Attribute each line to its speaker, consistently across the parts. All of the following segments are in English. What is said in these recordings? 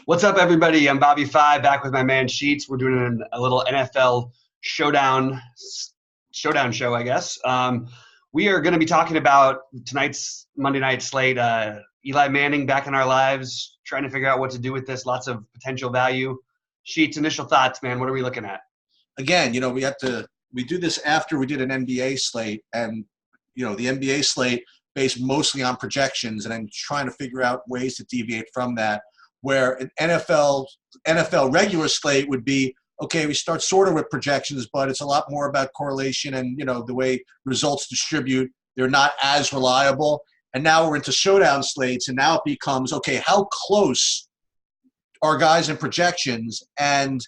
Speaker 1: What's up, everybody? I'm BobbyFi, back with my man Sheets. We're doing a little NFL showdown show, I guess. We are going to be talking about tonight's Monday night slate. Eli Manning back in our lives, trying to figure out what to do with this. Lots of potential value. Sheets, initial thoughts, man. What are we looking at?
Speaker 2: Again, we do this after we did an NBA slate, and the NBA slate based mostly on projections, and I'm trying to figure out ways to deviate from that. Where an NFL regular slate would be, okay, we start sort of with projections, but it's a lot more about correlation and, the way results distribute. They're not as reliable. And now we're into showdown slates, and now it becomes, okay, how close are guys in projections, and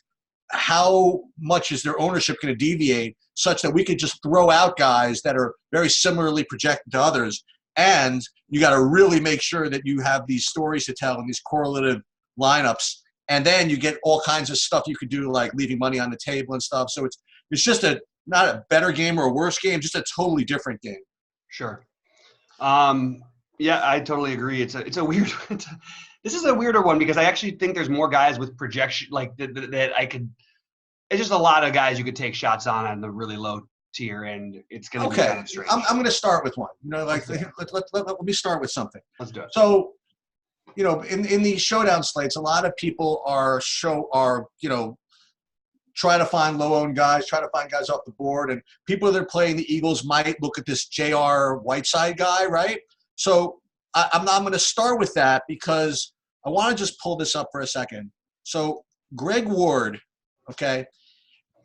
Speaker 2: how much is their ownership going to deviate such that we could just throw out guys that are very similarly projected to others. And you got to really make sure that you have these stories to tell and these correlative lineups. And then you get all kinds of stuff you could do, like leaving money on the table and stuff. So it's just not a better game or a worse game, just a totally different game.
Speaker 1: Sure. Yeah, I totally agree. It's a weird. This is a weirder one because I actually think there's more guys with projection like that I could. It's just a lot of guys you could take shots on the really low tier, and it's going to be kind of strange.
Speaker 2: I'm going to start with one. Let me start with something.
Speaker 1: Let's do it.
Speaker 2: So, in these showdown slates, a lot of people are try to find low-owned guys, try to find guys off the board, and people that are playing the Eagles might look at this J.R. Whiteside guy, right? So I'm going to start with that because I want to just pull this up for a second. So Greg Ward, okay,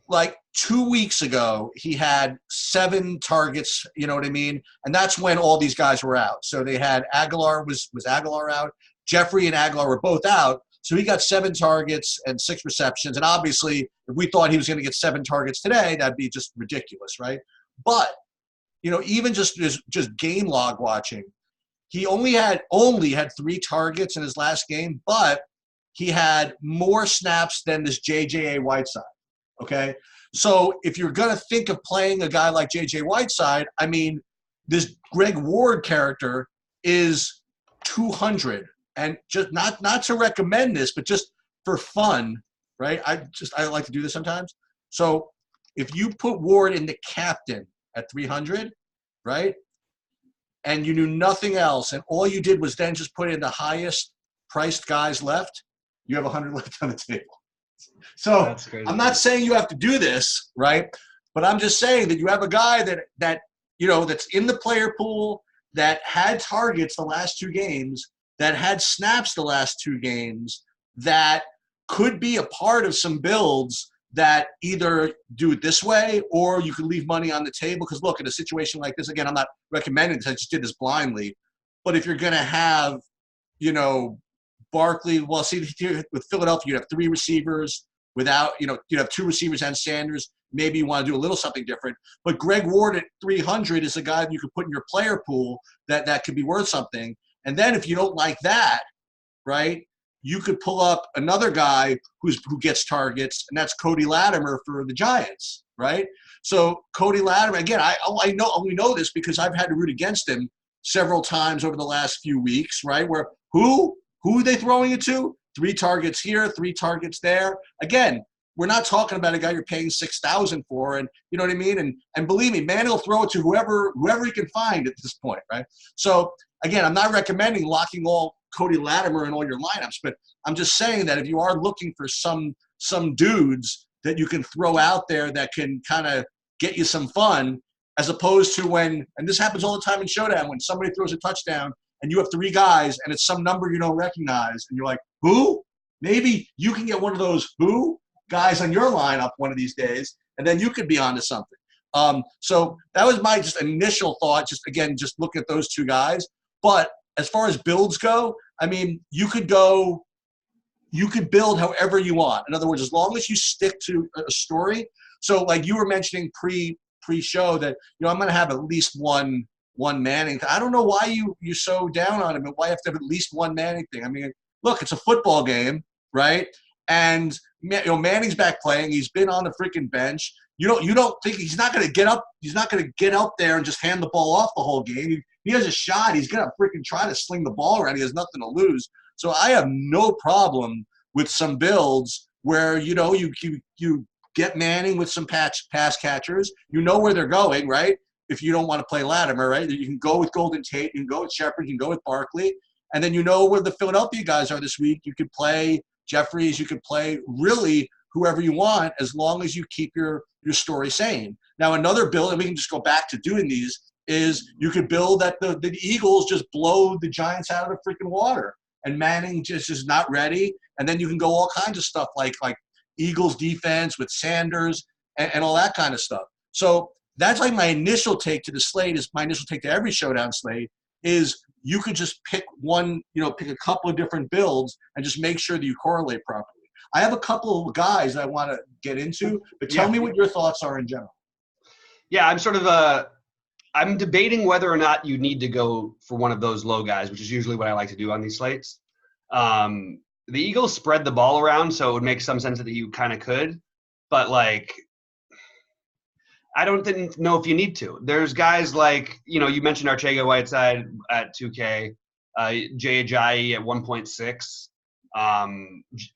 Speaker 2: like 2 weeks ago, he had 7 targets, you know what I mean? And that's when all these guys were out. So they had Aguilar, was Aguilar out? Jeffrey and Aguilar were both out. So he got 7 targets and 6 receptions. And obviously, if we thought he was going to get 7 targets today, that'd be just ridiculous, right? But, even just game log watching, he only had 3 targets in his last game, but he had more snaps than this J.J.A. Whiteside, okay? So if you're going to think of playing a guy like J.J. Whiteside, I mean, this Greg Ward character is 200. And just not to recommend this, but just for fun, right? I like to do this sometimes. So if you put Ward in the captain at 300, right, and you knew nothing else, and all you did was then just put in the highest priced guys left, you have 100 left on the table. So I'm not saying you have to do this, right? But I'm just saying that you have a guy that that's in the player pool, that had targets the last 2 games, that had snaps the last 2 games, that could be a part of some builds that either do it this way or you could leave money on the table. Because, look, in a situation like this, again, I'm not recommending this. I just did this blindly. But if you're going to have, Barkley, well, see, here with Philadelphia, you have 3 receivers without, you have 2 receivers and Sanders. Maybe you want to do a little something different. But Greg Ward at 300 is a guy that you could put in your player pool that could be worth something. And then if you don't like that, right, you could pull up another guy who gets targets, and that's Cody Latimer for the Giants, right? So Cody Latimer, again, I only know this because I've had to root against him several times over the last few weeks, right? Where who are they throwing it to? 3 targets here, 3 targets there. Again, we're not talking about a guy you're paying $6,000 for, and you know what I mean? And believe me, man, he'll throw it to whoever he can find at this point, right? So again, I'm not recommending locking all Cody Latimer in all your lineups, but I'm just saying that if you are looking for some dudes that you can throw out there that can kind of get you some fun, as opposed to when, and this happens all the time in Showdown, when somebody throws a touchdown and you have 3 guys and it's some number you don't recognize, and you're like, who? Maybe you can get one of those who guys on your lineup one of these days, and then you could be onto something. So that was my just initial thought, just look at those 2 guys. But as far as builds go, I mean, you could build however you want. In other words, as long as you stick to a story. So like you were mentioning pre-show that, I'm going to have at least one Manning. I don't know why you're so down on him and why you have to have at least one Manning thing. I mean, look, it's a football game, right? And Manning's back playing. He's been on the freaking bench. You don't think he's not going to get up? He's not going to get up there and just hand the ball off the whole game. He has a shot. He's going to freaking try to sling the ball around. He has nothing to lose. So I have no problem with some builds where, you get Manning with some pass catchers. You know where they're going, right? If you don't want to play Latimer, right? You can go with Golden Tate, you can go with Shepard, you can go with Barkley. And then you know where the Philadelphia guys are this week. You could play Jeffries, you could play really whoever you want as long as you keep your story sane. Now, another build, and we can just go back to doing these, is you could build that the Eagles just blow the Giants out of the freaking water. And Manning just is not ready. And then you can go all kinds of stuff like Eagles defense with Sanders and all that kind of stuff. So that's like my initial take to the slate, is my initial take to every showdown slate, is you could just pick one, pick a couple of different builds and just make sure that you correlate properly. I have a couple of guys I want to get into, but tell me what your thoughts are in general.
Speaker 1: Yeah, I'm debating whether or not you need to go for one of those low guys, which is usually what I like to do on these slates. The Eagles spread the ball around, so it would make some sense that you kind of could. But, I don't know if you need to. There's guys like, you mentioned Arcega Whiteside at 2K, Jay Ajayi at 1.6,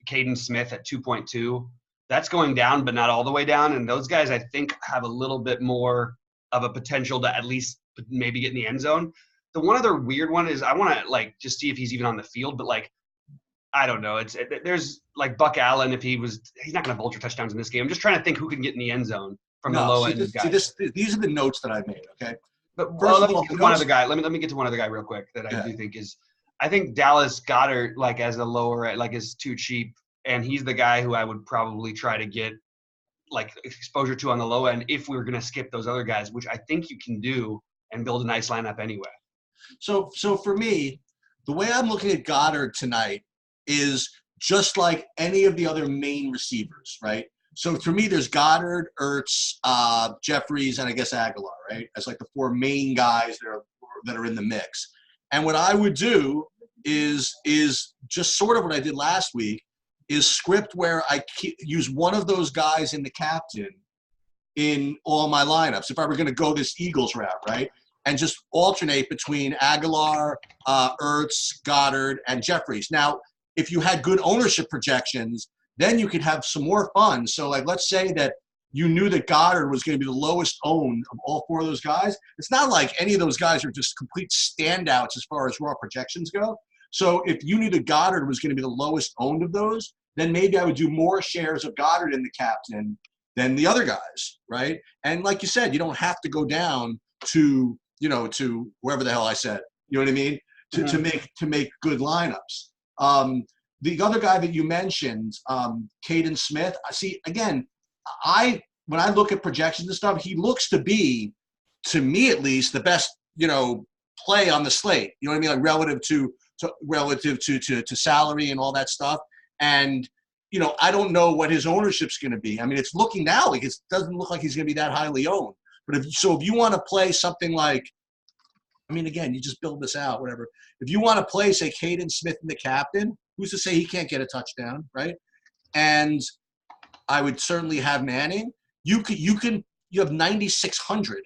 Speaker 1: Caden Smith at 2.2. That's going down, but not all the way down. And those guys, I think, have a little bit more of a potential to at least maybe get in the end zone. The one other weird one is I want to just see if he's even on the field, but I don't know. There's Buck Allen, if he's not going to vulture touchdowns in this game. I'm just trying to think who can get in the end zone from the low end guys.
Speaker 2: These are the notes that I made. Okay,
Speaker 1: but let me get to one other guy. Let me get to one other guy real quick that I do think is. I think Dallas Goedert as a lower is too cheap, and he's the guy who I would probably try to get exposure to on the low end if we were going to skip those other guys, which I think you can do and build a nice lineup anyway.
Speaker 2: So for me, the way I'm looking at Goddard tonight is just like any of the other main receivers, right? So for me, there's Goddard, Ertz, Jeffries, and I guess Aguilar, right? As the four main guys that are in the mix. And what I would do is just sort of what I did last week, is script where I use one of those guys in the captain in all my lineups. If I were going to go this Eagles route, right? And just alternate between Aguilar, Ertz, Goddard, and Jeffries. Now, if you had good ownership projections, then you could have some more fun. So, let's say that you knew that Goddard was going to be the lowest owned of all four of those guys. It's not like any of those guys are just complete standouts as far as raw projections go. So if you knew that Goddard was going to be the lowest owned of those, then maybe I would do more shares of Goddard in the captain than the other guys, right? And like you said, you don't have to go down to wherever the hell I said, you know what I mean? To make good lineups. The other guy that you mentioned, Caden Smith, see, again, when I look at projections and stuff, he looks to be, to me at least, the best, play on the slate. You know what I mean? Relative to salary and all that stuff. And, I don't know what his ownership's going to be. I mean, it's looking now it doesn't look like he's going to be that highly owned. But if you want to play something again, you just build this out, whatever. If you want to play, say, Caden Smith in the captain, who's to say he can't get a touchdown, right? And I would certainly have Manning. You have 9,600,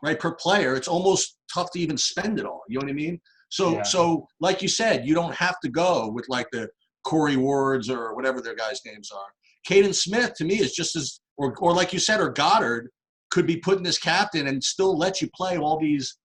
Speaker 2: right, per player. It's almost tough to even spend it all. You know what I mean? So like you said, you don't have to go with the Corey Wards or whatever their guys' names are. Caden Smith to me is just as, or like you said, or Goddard could be put in this captain and still let you play all these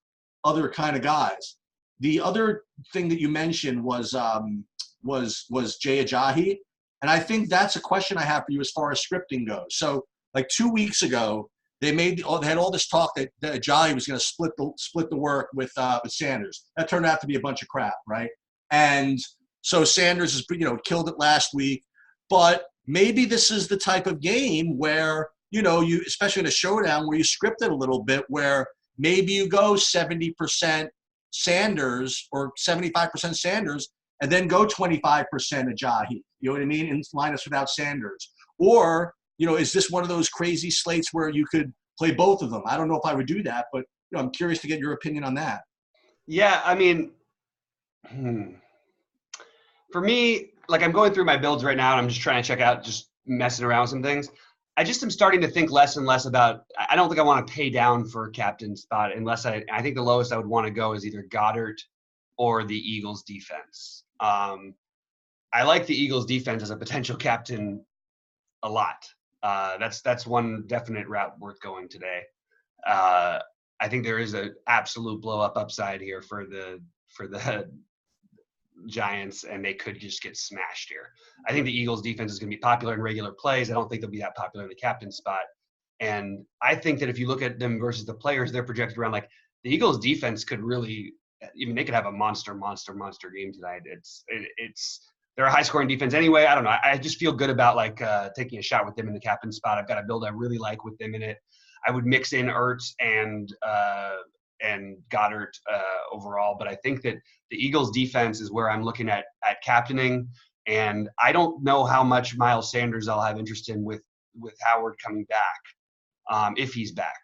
Speaker 2: other kind of guys. The other thing that you mentioned was Jay Ajayi. And I think that's a question I have for you as far as scripting goes. So 2 weeks ago, they had all this talk that Ajayi was going to split the work with Sanders. That turned out to be a bunch of crap, right? And so Sanders has killed it last week. But maybe this is the type of game where you especially in a showdown where you script it a little bit, where maybe you go 70% Sanders or 75% Sanders, and then go 25% Ajayi. You know what I mean? In lineups without Sanders. Or, is this one of those crazy slates where you could play both of them? I don't know if I would do that, but I'm curious to get your opinion on that.
Speaker 1: Yeah, I mean, for me, I'm going through my builds right now, and I'm just trying to check out, just messing around with some things. I just am starting to think less and less about – I don't think I want to pay down for a captain spot unless I think the lowest I would want to go is either Goddard or the Eagles defense. I like the Eagles defense as a potential captain a lot. That's one definite route worth going today. I think there is an absolute blow up upside here for the Giants, and they could just get smashed here. I think the Eagles defense is going to be popular in regular plays. I don't think they'll be that popular in the captain spot. And I think that if you look at them versus the players, they're projected around, like, the Eagles defense could really, they could have a monster game tonight. They're a high scoring defense anyway. I don't know. I just feel good about taking a shot with them in the captain spot. I've got a build I really like with them in it. I would mix in Ertz and Goddard overall, but I think that the Eagles defense is where I'm looking at captaining. And I don't know how much Miles Sanders I'll have interest in with Howard coming back, if he's back.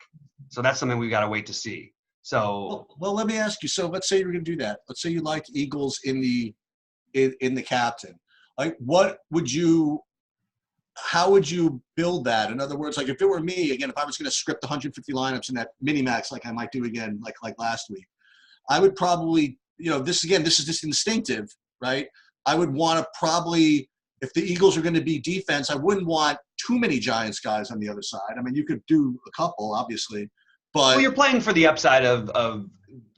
Speaker 1: So that's something we've got to wait to see. So
Speaker 2: well, let me ask you. So let's say you're going to do that. Let's say you like Eagles in the captain. Like, how would you build that? In other words, like, if it were me, again, if I was going to script 150 lineups in that mini max, like I might do again, like last week, I would probably, this is just instinctive, right? I would want to probably, if the Eagles are going to be defense, I wouldn't want too many Giants guys on the other side. I mean, you could do a couple, obviously, but
Speaker 1: well, you're playing for the upside of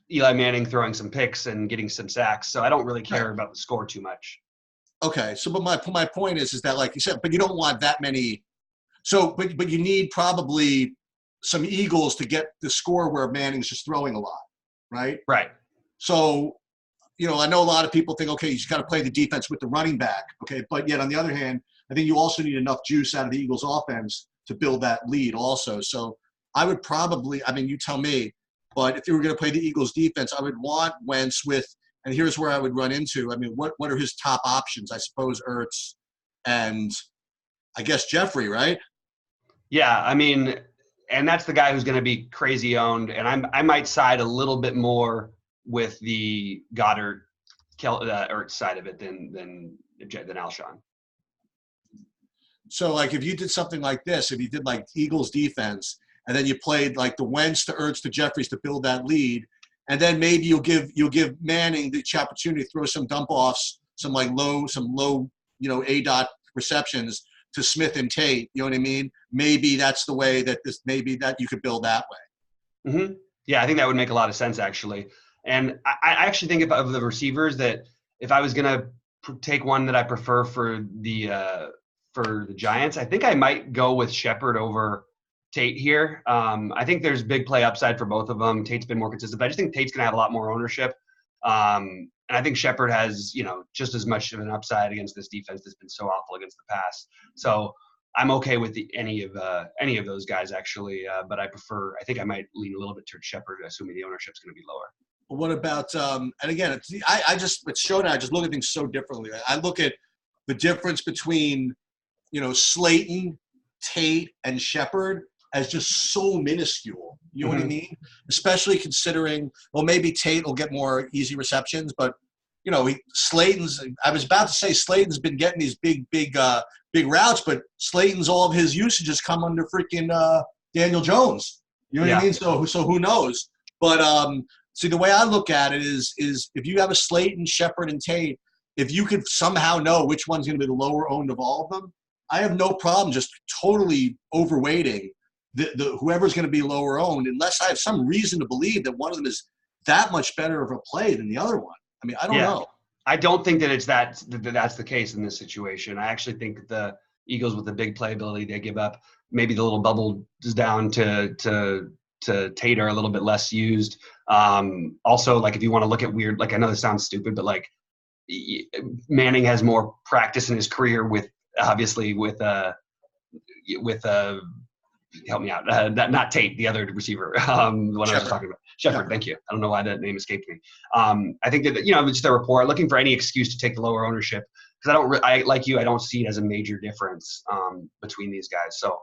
Speaker 1: Eli Manning throwing some picks and getting some sacks, so I don't really care about the score too much.
Speaker 2: Okay, so but my point is that, like you said, but you don't want that many. So, but you need probably some Eagles to get the score where Manning's just throwing a lot, right?
Speaker 1: Right.
Speaker 2: So, I know a lot of people think, okay, you just got to play the defense with the running back, okay? But yet, on the other hand, I think you also need enough juice out of the Eagles' offense to build that lead also. So I would probably, you tell me, but if you were going to play the Eagles' defense, I would want Wentz with, and here's where I would run into. What are his top options? I suppose Ertz and I guess Jeffrey, right?
Speaker 1: Yeah, and that's the guy who's going to be crazy owned, and I might side a little bit more with the Goddard Ertz side of it than Alshon.
Speaker 2: So, like, if you did something like this, if you did like Eagles defense, and then you played like the Wentz to Ertz to Jeffries to build that lead, and then maybe you'll give Manning the opportunity to throw some dump offs, some low, A dot receptions to Smith and Tate. You know what I mean? Maybe that's the way that that you could build that way.
Speaker 1: Mm-hmm. Yeah, I think that would make a lot of sense, actually. And I actually think of the receivers that if I was going to take one that I prefer for the Giants, I think I might go with Shepard over Tate here. I think there's big play upside for both of them. Tate's been more consistent, but I just think Tate's going to have a lot more ownership. And I think Shepard has, just as much of an upside against this defense that's been so awful against the pass. So I'm okay with any of those guys, actually. But I think I might lean a little bit towards Shepard, assuming the ownership's going to be lower.
Speaker 2: What about and again, with Showdown, I just look at things so differently. I look at the difference between Slayton, Tate, and Shepard as just so minuscule. You know what I mean? Especially considering, well, maybe Tate will get more easy receptions, but Slayton's. I was about to say Slayton's been getting these big routes, but Slayton's all of his usages come under freaking Daniel Jones. You know what I mean? So who knows? But see, the way I look at it is if you have a Slayton, Shepard, and Tate, if you could somehow know which one's going to be the lower owned of all of them, I have no problem just totally overweighting the whoever's going to be lower owned, unless I have some reason to believe that one of them is that much better of a play than the other one. I don't know.
Speaker 1: I don't think that that's the case in this situation. I actually think the Eagles, with the big playability they give up, maybe the little bubble is down to Tate are a little bit less used. Also, like, if you want to look at weird, like, I know this sounds stupid, but like Manning has more practice in his career with help me out. Not Tate, the other receiver. The one I was talking about. Shepard, thank you. I don't know why that name escaped me. I think that, just a report, looking for any excuse to take the lower ownership, because I like you, I don't see it as a major difference between these guys. So,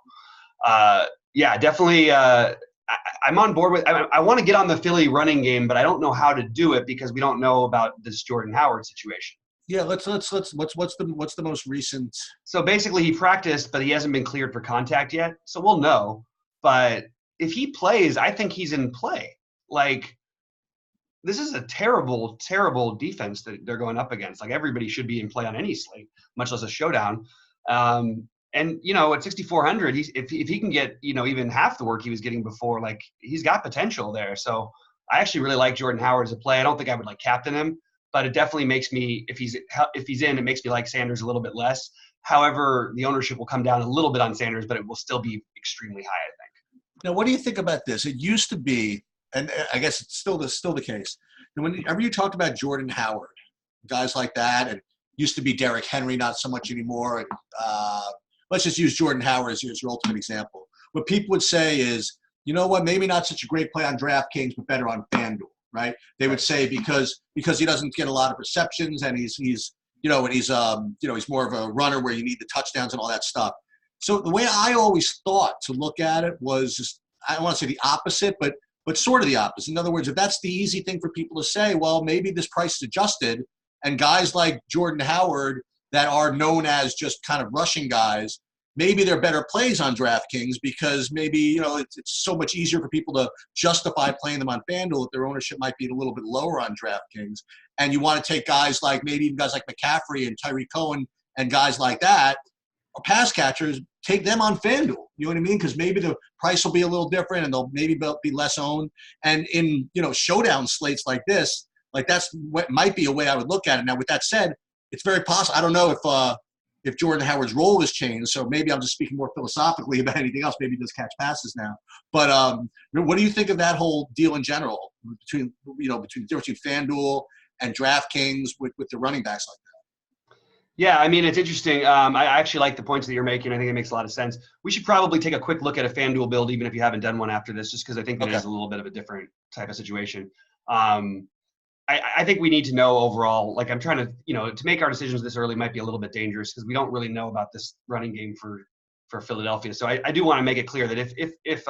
Speaker 1: definitely. I'm on board with. I want to get on the Philly running game, but I don't know how to do it because we don't know about this Jordan Howard situation.
Speaker 2: Yeah, let's. What's the most recent?
Speaker 1: So basically, he practiced, but he hasn't been cleared for contact yet. So we'll know. But if he plays, I think he's in play. Like, this is a terrible, terrible defense that they're going up against. Like everybody should be in play on any slate, much less a showdown. And at 6,400, if he can get even half the work he was getting before, like he's got potential there. So I actually really like Jordan Howard as a play. I don't think I would like captain him, but it definitely makes me, if he's in, it makes me like Sanders a little bit less. However, the ownership will come down a little bit on Sanders, but it will still be extremely high, I think.
Speaker 2: Now, what do you think about this? It used to be, and I guess it's still the case, and whenever you talked about Jordan Howard, guys like that, and used to be Derrick Henry, not so much anymore. And let's just use Jordan Howard as your ultimate example. What people would say is, you know what, maybe not such a great play on DraftKings, but better on FanDuel, right? They would say because he doesn't get a lot of receptions and he's more of a runner where you need the touchdowns and all that stuff. So the way I always thought to look at it was just, I don't want to say the opposite, but sort of the opposite. In other words, if that's the easy thing for people to say, well, maybe this price is adjusted, and guys like Jordan Howard that are known as just kind of rushing guys, maybe they're better plays on DraftKings because maybe, it's so much easier for people to justify playing them on FanDuel if their ownership might be a little bit lower on DraftKings. And you want to take guys like maybe even guys like McCaffrey and Tyreek Cohen and guys like that, or pass catchers, take them on FanDuel. You know what I mean? Because maybe the price will be a little different and they'll maybe be less owned. And in, showdown slates like this, like that's what might be a way I would look at it. Now, with that said, it's very possible. I don't know if Jordan Howard's role has changed, so maybe I'm just speaking more philosophically about anything else. Maybe he does catch passes now. But what do you think of that whole deal in general between the difference between FanDuel and DraftKings with the running backs like that?
Speaker 1: Yeah, I mean, it's interesting. I actually like the points that you're making. I think it makes a lot of sense. We should probably take a quick look at a FanDuel build, even if you haven't done one after this, just because I think that is a little bit of a different type of situation. I think we need to know overall, like I'm trying to, to make our decisions this early might be a little bit dangerous because we don't really know about this running game for Philadelphia. So I do want to make it clear that if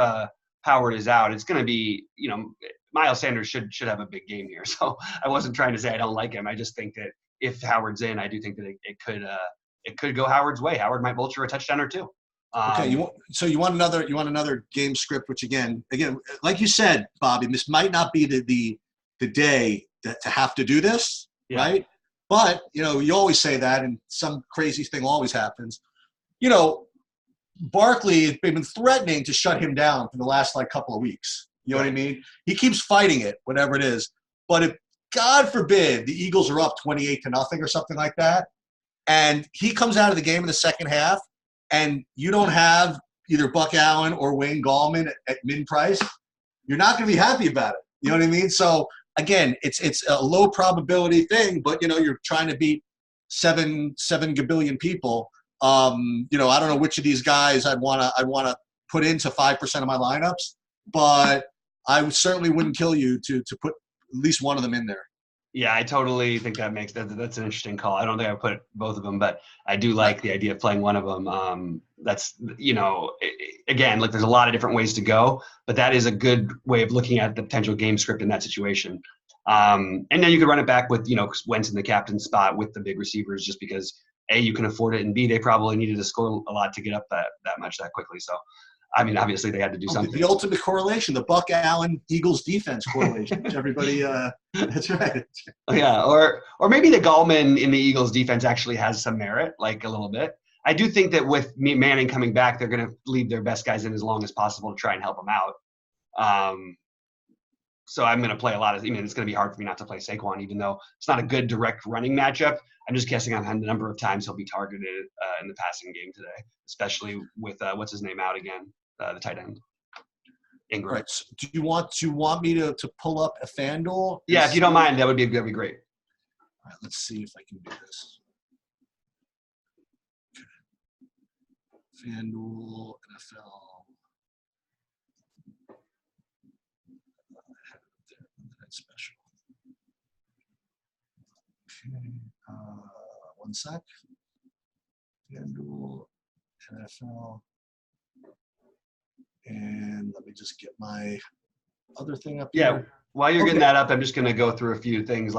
Speaker 1: Howard is out, it's going to be, Miles Sanders should have a big game here. So I wasn't trying to say I don't like him. I just think that if Howard's in, I do think that it could go Howard's way. Howard might vulture a touchdown or two.
Speaker 2: Okay, you want another game script, which again, like you said, Bobby, this might not be the day to have to do this, right? But, you always say that, and some crazy thing always happens. Barkley has been threatening to shut him down for the last, couple of weeks. You know what I mean? He keeps fighting it, whatever it is. But if, God forbid, the Eagles are up 28-0 or something like that, and he comes out of the game in the second half, and you don't have either Buck Allen or Wayne Gallman at min-price, you're not going to be happy about it. You know what I mean? So, again, it's a low probability thing, but you're trying to beat seven gabillion people. I don't know which of these guys I'd want to put into 5% of my lineups, but I certainly wouldn't kill you to put at least one of them in there.
Speaker 1: Yeah, I totally think that's an interesting call. I don't think I would put both of them, but I do like the idea of playing one of them. That's, again, there's a lot of different ways to go, but that is a good way of looking at the potential game script in that situation. And then you could run it back with, Wentz in the captain spot with the big receivers, just because A, you can afford it, and B, they probably needed to score a lot to get up that much that quickly. So, I mean, obviously they had to do something.
Speaker 2: The ultimate correlation, the Buck Allen Eagles defense correlation, which everybody, that's right.
Speaker 1: Yeah, or maybe the Gallman in the Eagles defense actually has some merit, a little bit. I do think that with Manning coming back, they're going to leave their best guys in as long as possible to try and help them out. So I'm going to play it's going to be hard for me not to play Saquon, even though it's not a good direct running matchup. I'm just guessing on the number of times he'll be targeted in the passing game today, especially with what's his name out again, the tight end, Ingram.
Speaker 2: Right. So do you want me to pull up a FanDuel?
Speaker 1: Yeah, if you don't mind, that'd be great.
Speaker 2: All right, let's see if I can do this. FanDuel NFL. Special. Okay, one sec. FanDuel, NFL, and let me just get my other thing up here.
Speaker 1: Yeah, while you're getting that up, I'm just going to go through a few things.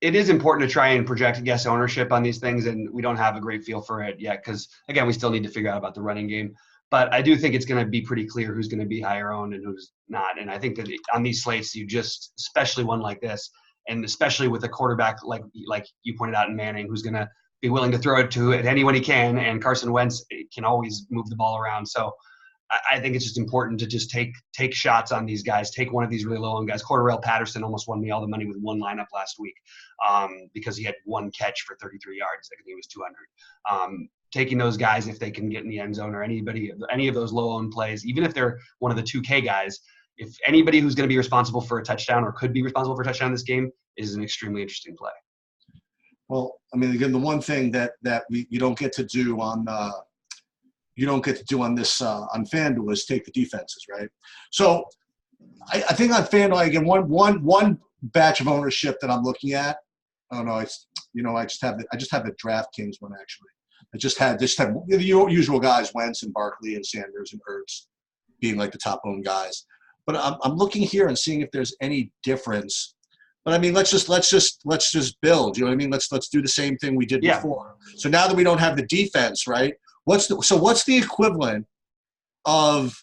Speaker 1: It is important to try and project guest ownership on these things, and we don't have a great feel for it yet because, again, we still need to figure out about the running game. But I do think it's going to be pretty clear who's going to be higher owned and who's not. And I think that on these slates, you just, especially one like this, and especially with a quarterback like you pointed out in Manning, who's going to be willing to throw it to at anyone he can, and Carson Wentz can always move the ball around. So I think it's just important to just take shots on these guys. Take one of these really low-owned guys. Cordarrelle Patterson almost won me all the money with one lineup last week because he had one catch for 33 yards. I think he was 200. Taking those guys if they can get in the end zone, or any of those low-owned plays, even if they're one of the 2K guys, if anybody who's going to be responsible for a touchdown or could be responsible for a touchdown in this game is an extremely interesting play.
Speaker 2: Well, I mean, again, the one thing that you don't get to do on this on FanDuel is take the defenses, right? So I think on FanDuel, again, one batch of ownership that I'm looking at. I don't know. I just have the Draftkings one actually. I just had the usual guys, Wentz and Barkley and Sanders and Ertz being like the top owned guys. But I'm looking here and seeing if there's any difference. But I mean, let's just build. You know what I mean? Let's do the same thing we did before. So now that we don't have the defense, right? What's the equivalent of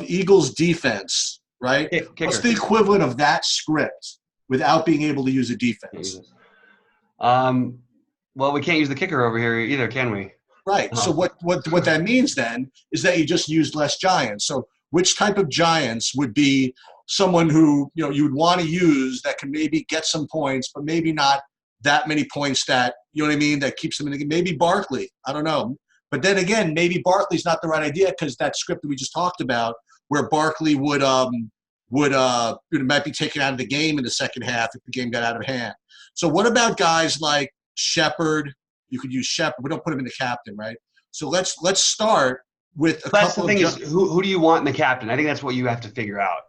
Speaker 2: Eagles defense, right?
Speaker 1: Kicker.
Speaker 2: What's the equivalent of that script without being able to use a defense?
Speaker 1: Well, we can't use the kicker over here either, can we?
Speaker 2: Right. So what that means then is that you just used less Giants. So which type of Giants would be someone who you would want to use that can maybe get some points, but maybe not that many points that, you know what I mean, that keeps them in the game. Maybe Barkley. I don't know. But then again, maybe Barkley's not the right idea because that script that we just talked about where Barkley would might be taken out of the game in the second half if the game got out of hand. So what about guys like Shepard? You could use Shepard. We don't put him in the captain, right? So let's start with a couple.
Speaker 1: That's the thing is, who do you want in the captain? I think that's what you have to figure out.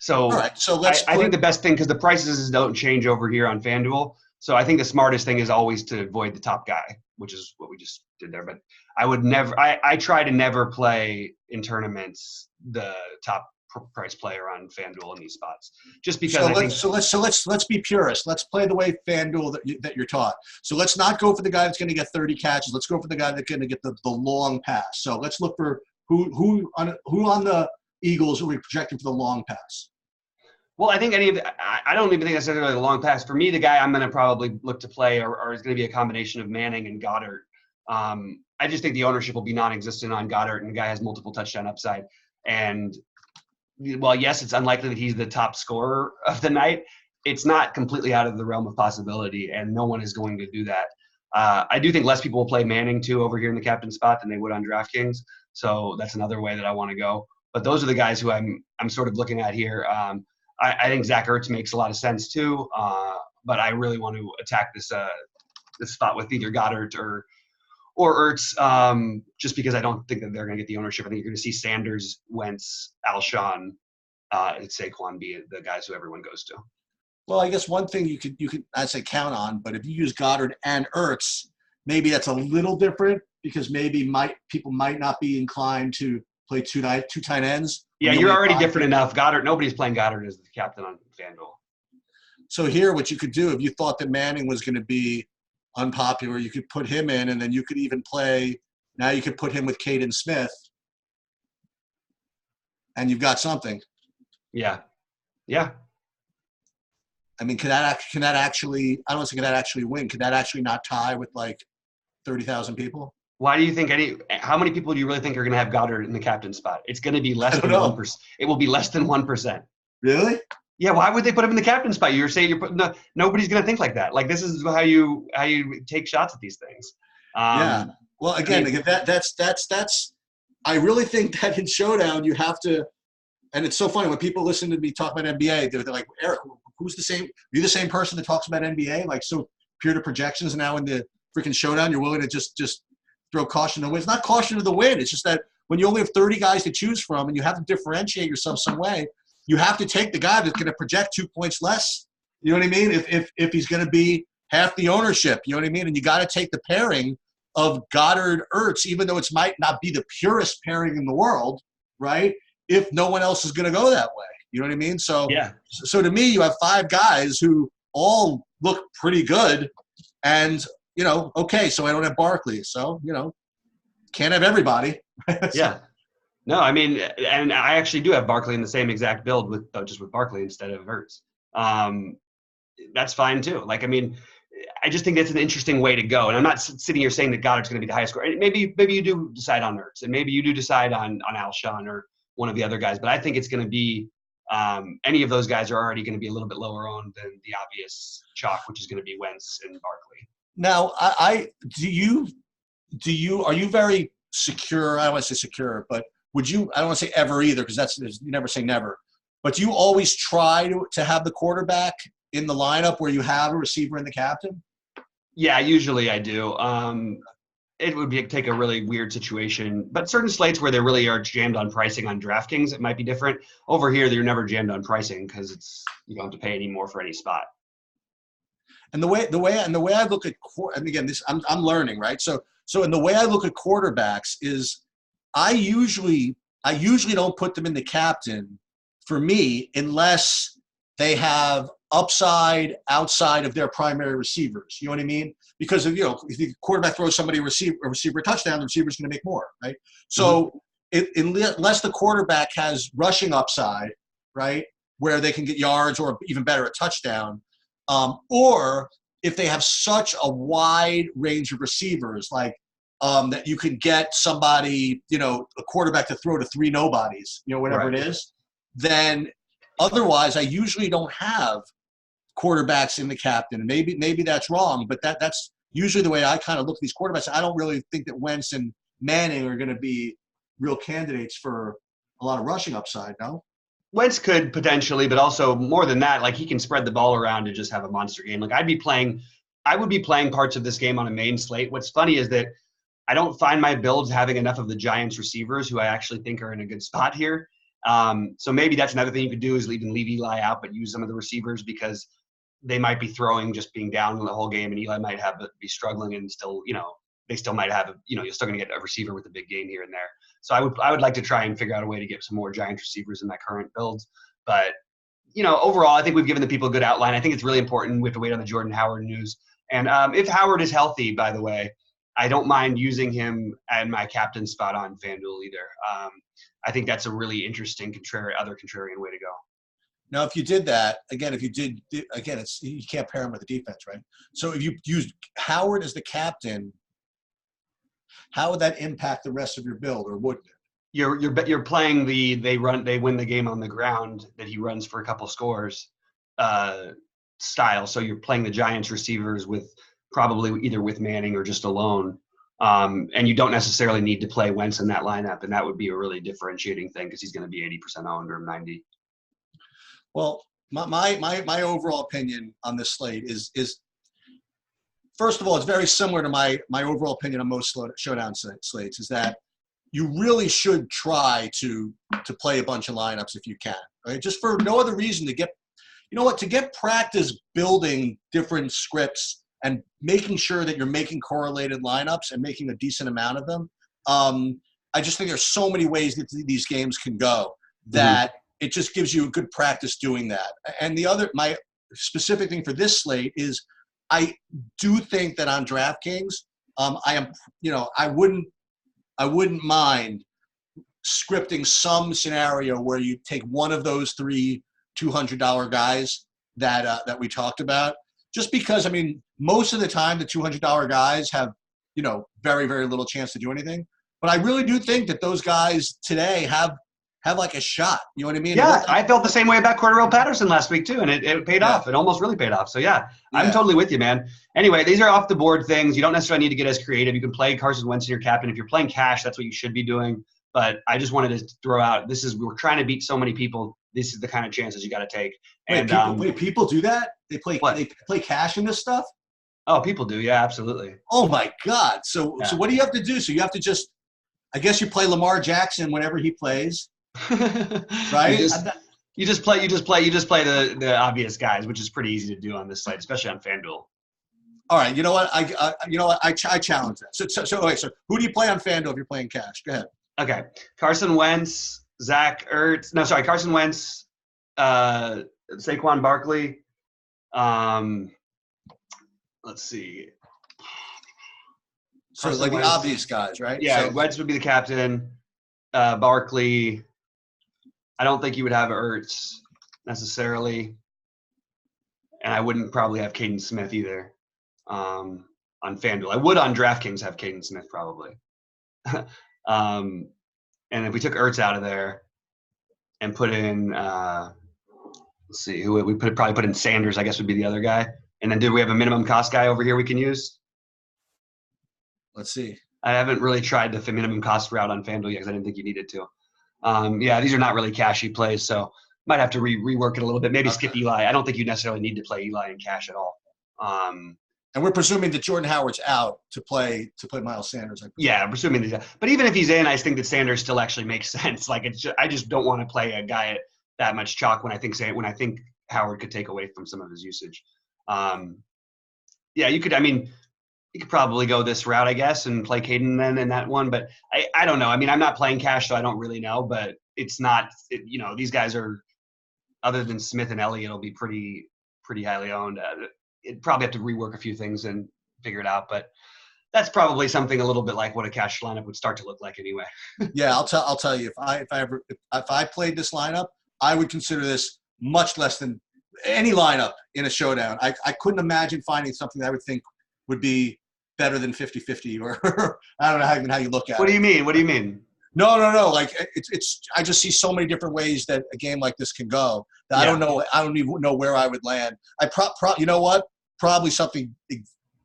Speaker 1: So, all right, so I think the best thing, because the prices don't change over here on FanDuel, so I think the smartest thing is always to avoid the top guy, which is what we just did there. But I would never – I try to never play in tournaments the top price player on FanDuel in these spots, just because
Speaker 2: let's be purists. Let's play the way FanDuel that you're taught. So let's not go for the guy that's going to get 30 catches. Let's go for the guy that's going to get the long pass. So let's look for who on the Eagles are we projecting for the long pass.
Speaker 1: Well, I think I don't even think necessarily the long pass. For me, the guy I'm going to probably look to play or is going to be a combination of Manning and Goddard. I just think the ownership will be non-existent on Goddard, and the guy has multiple touchdown upside. And well, yes, it's unlikely that he's the top scorer of the night. It's not completely out of the realm of possibility, and no one is going to do that. I do think less people will play Manning, too, over here in the captain spot than they would on DraftKings. So that's another way that I want to go. But those are the guys who I'm sort of looking at here. I think Zach Ertz makes a lot of sense, too. But I really want to attack this spot with either Goddard or Ertz, just because I don't think that they're going to get the ownership. I think you're going to see Sanders, Wentz, Alshon, and Saquon be the guys who everyone goes to.
Speaker 2: Well, I guess one thing you could I'd say count on, but if you use Goddard and Ertz, maybe that's a little different because maybe people might not be inclined to play two tight ends.
Speaker 1: Yeah, you're already different enough. Goddard, nobody's playing Goddard as the captain on FanDuel.
Speaker 2: So here, what you could do if you thought that Manning was going to be unpopular, you could put him in, and then you could even play. Now you could put him with Caden Smith, and you've got something.
Speaker 1: Yeah.
Speaker 2: I mean, can that actually? I don't think that actually win. Could that actually not tie with like 30,000 people?
Speaker 1: Why do you think how many people do you really think are going to have Goddard in the captain spot? It's going to be less than 1%. It will be less than 1%.
Speaker 2: Really?
Speaker 1: Yeah. Why would they put him in the captain spot? You're saying you're putting nobody's going to think like that. Like this is how you take shots at these things.
Speaker 2: Yeah. Well, again, that's. I really think that in Showdown you have to, and it's so funny when people listen to me talk about NBA, they're like, Eric, who's the same? Are you the same person that talks about NBA? Like so pure to projections, and now in the freaking Showdown, you're willing to just throw caution to the wind. It's not caution to the wind. It's just that when you only have 30 guys to choose from and you have to differentiate yourself some way, you have to take the guy that's going to project 2 points less. You know what I mean? If he's going to be half the ownership, you know what I mean? And you got to take the pairing of Goddard Ertz, even though it might not be the purest pairing in the world, right? If no one else is going to go that way. You know what I mean? So, yeah. So to me, you have 5 guys who all look pretty good. And, okay, so I don't have Barkley. So, can't have everybody.
Speaker 1: Yeah. No, I mean, and I actually do have Barkley in the same exact build with just with Barkley instead of Hurts. That's fine too. Like, I mean, I just think that's an interesting way to go. And I'm not sitting here saying that Goddard's going to be the highest score. Maybe you do decide on Hurts, and maybe you do decide on Alshon or one of the other guys. But I think it's going to be any of those guys are already going to be a little bit lower owned than the obvious chalk, which is going to be Wentz and Barkley.
Speaker 2: Now, are you very secure? I don't want to say secure, but would you? I don't want to say ever either, because you never say never. But do you always try to have the quarterback in the lineup where you have a receiver and the captain?
Speaker 1: Yeah, usually I do. It would take a really weird situation, but certain slates where they really are jammed on pricing on DraftKings, it might be different. Over here, you're never jammed on pricing because you don't have to pay any more for any spot.
Speaker 2: And the way I look at, and again, I'm learning, right? So in the way I look at quarterbacks is, I usually don't put them in the captain for me unless they have upside outside of their primary receivers. You know what I mean? Because if the quarterback throws somebody a receiver a touchdown, the receiver's going to make more, right? So unless the quarterback has rushing upside, right, where they can get yards or even better, a touchdown, or if they have such a wide range of receivers, like that you can get somebody, a quarterback to throw to three nobodies, whatever it is, then otherwise I usually don't have quarterbacks in the captain. And maybe that's wrong, but that's usually the way I kind of look at these quarterbacks. I don't really think that Wentz and Manning are going to be real candidates for a lot of rushing upside, no?
Speaker 1: Wentz could potentially, but also more than that, like he can spread the ball around and just have a monster game. Like I would be playing parts of this game on a main slate. What's funny is that I don't find my builds having enough of the Giants receivers who I actually think are in a good spot here. So maybe that's another thing you could do is even leave Eli out, but use some of the receivers because they might be throwing, just being down the whole game, and Eli might be struggling and still, they still might have, you're still going to get a receiver with a big game here and there. So I would like to try and figure out a way to get some more Giants receivers in my current builds. But, overall, I think we've given the people a good outline. I think it's really important. We have to wait on the Jordan Howard news. And if Howard is healthy, by the way, I don't mind using him in my captain spot on FanDuel either. I think that's a really interesting other contrarian way to go.
Speaker 2: Now, if you did that, again, you can't pair him with the defense, right? So if you used Howard as the captain, how would that impact the rest of your build, or wouldn't it?
Speaker 1: You're playing they win the game on the ground that he runs for a couple scores style. So you're playing the Giants receivers with probably either with Manning or just alone. And you don't necessarily need to play Wentz in that lineup, and that would be a really differentiating thing because he's going to be 80% owned or 90.
Speaker 2: Well, my overall opinion on this slate is first of all, it's very similar to my overall opinion on most showdown slates, is that you really should try to play a bunch of lineups if you can, right? Just for no other reason to get practice building different scripts and making sure that you're making correlated lineups and making a decent amount of them. I just think there's so many ways that these games can go that it just gives you a good practice doing that. And my specific thing for this slate is I do think that on DraftKings, I wouldn't mind scripting some scenario where you take one of those three $200 guys that we talked about, just because, most of the time the $200 guys have, very, very little chance to do anything. But I really do think that those guys today have like a shot. You know what I mean?
Speaker 1: Yeah, I felt the same way about Cordero Patterson last week too, and it paid off. It almost really paid off. So I'm totally with you, man. Anyway, these are off the board things. You don't necessarily need to get as creative. You can play Carson Wentz in your captain. If you're playing cash, that's what you should be doing. But I just wanted to throw out, we're trying to beat so many people. This is the kind of chances you got to take. And
Speaker 2: people do that? They play cash in this stuff?
Speaker 1: Oh, people do. Yeah, absolutely.
Speaker 2: Oh my God. So what do you have to do? So you have to I guess you play Lamar Jackson whenever he plays. Right?
Speaker 1: You just play the obvious guys, which is pretty easy to do on this site, especially on FanDuel.
Speaker 2: All right, you know what? I challenge that. So who do you play on FanDuel if you're playing cash? Go ahead.
Speaker 1: Okay, Carson Wentz, Carson Wentz, Saquon Barkley. Let's see.
Speaker 2: So
Speaker 1: Carson
Speaker 2: like
Speaker 1: Wentz.
Speaker 2: the obvious guys, right?
Speaker 1: Yeah,
Speaker 2: So,
Speaker 1: Wentz would be the captain. Barkley. I don't think you would have Ertz necessarily, and I wouldn't probably have Caden Smith either on FanDuel. I would on DraftKings have Caden Smith probably. And if we took Ertz out of there and put in, let's see, who we probably put in Sanders, I guess would be the other guy. And then did we have a minimum cost guy over here we can use?
Speaker 2: let's see.
Speaker 1: I haven't really tried the minimum cost route on FanDuel yet because I didn't think you needed to. Yeah, these are not really cashy plays, so might have to rework it a little bit. Maybe skip Eli. I don't think you necessarily need to play Eli in cash at all.
Speaker 2: And we're presuming that Jordan Howard's out to play Miles Sanders.
Speaker 1: Yeah, I'm presuming that. But even if he's in, I think that Sanders still actually makes sense. Like I just don't want to play a guy at that much chalk when I think Howard could take away from some of his usage. Yeah, you could. I mean, you could probably go this route, I guess, and play Caden then in that one. But I don't know. I mean, I'm not playing cash, so I don't really know. But it's not. These guys are, other than Smith and Elliott, it'll be pretty highly owned. It'd probably have to rework a few things and figure it out. But that's probably something a little bit like what a cash lineup would start to look like anyway.
Speaker 2: Yeah, I'll tell you, if I played this lineup, I would consider this much less than any lineup in a showdown. I couldn't imagine finding something that I would think would be better than 50-50 or I don't know how you look at it.
Speaker 1: What do you mean? What do you mean?
Speaker 2: No. Like it's I just see so many different ways that a game like this can go that I don't know. I don't even know where I would land. You know what? Probably something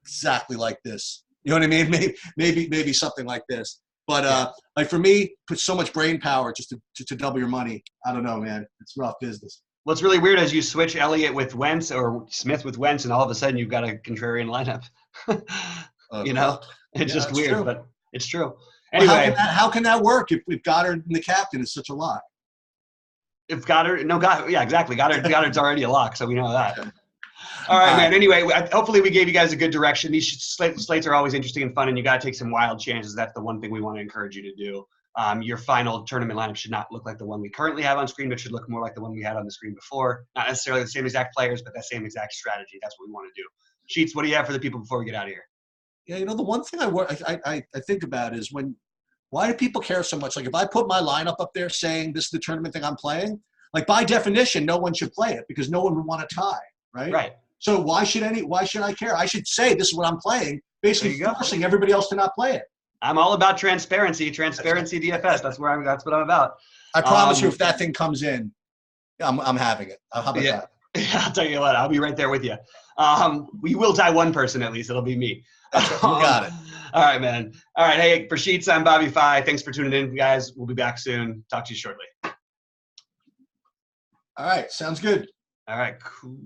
Speaker 2: exactly like this. You know what I mean? Maybe something like this. But like for me, put so much brain power just to double your money. I don't know, man. It's rough business.
Speaker 1: What's really weird is you switch Elliott with Wentz or Smith with Wentz, and all of a sudden you've got a contrarian lineup. It's just weird, true. But it's true. Anyway,
Speaker 2: well, how can that work if Goddard and the captain is such a lock?
Speaker 1: If Goddard, yeah, exactly. Goddard's already a lock, so we know that. Okay. All right, man. Anyway, hopefully we gave you guys a good direction. These slates are always interesting and fun, and you got to take some wild chances. That's the one thing we want to encourage you to do. Your final tournament lineup should not look like the one we currently have on screen, but should look more like the one we had on the screen before. Not necessarily the same exact players, but that same exact strategy. That's what we want to do. Sheets, what do you have for the people before we get out of here?
Speaker 2: Yeah, the one thing I think about is why do people care so much? Like if I put my lineup up there saying this is the tournament thing I'm playing, like by definition, no one should play it because no one would want to tie, right?
Speaker 1: Right.
Speaker 2: So why should I care? I should say this is what I'm playing, basically forcing everybody else to not play it.
Speaker 1: I'm all about transparency DFS. That's what I'm about.
Speaker 2: I promise you, if that thing comes in, I'm having it. How about that?
Speaker 1: Yeah, I'll tell you what, I'll be right there with you. We will tie one person at least. It'll be me.
Speaker 2: That's right. You got it.
Speaker 1: All right, man. All right. Hey, for Sheets, I'm BobbyFi. Thanks for tuning in, guys. We'll be back soon. Talk to you shortly.
Speaker 2: All right. Sounds good.
Speaker 1: All right. Cool.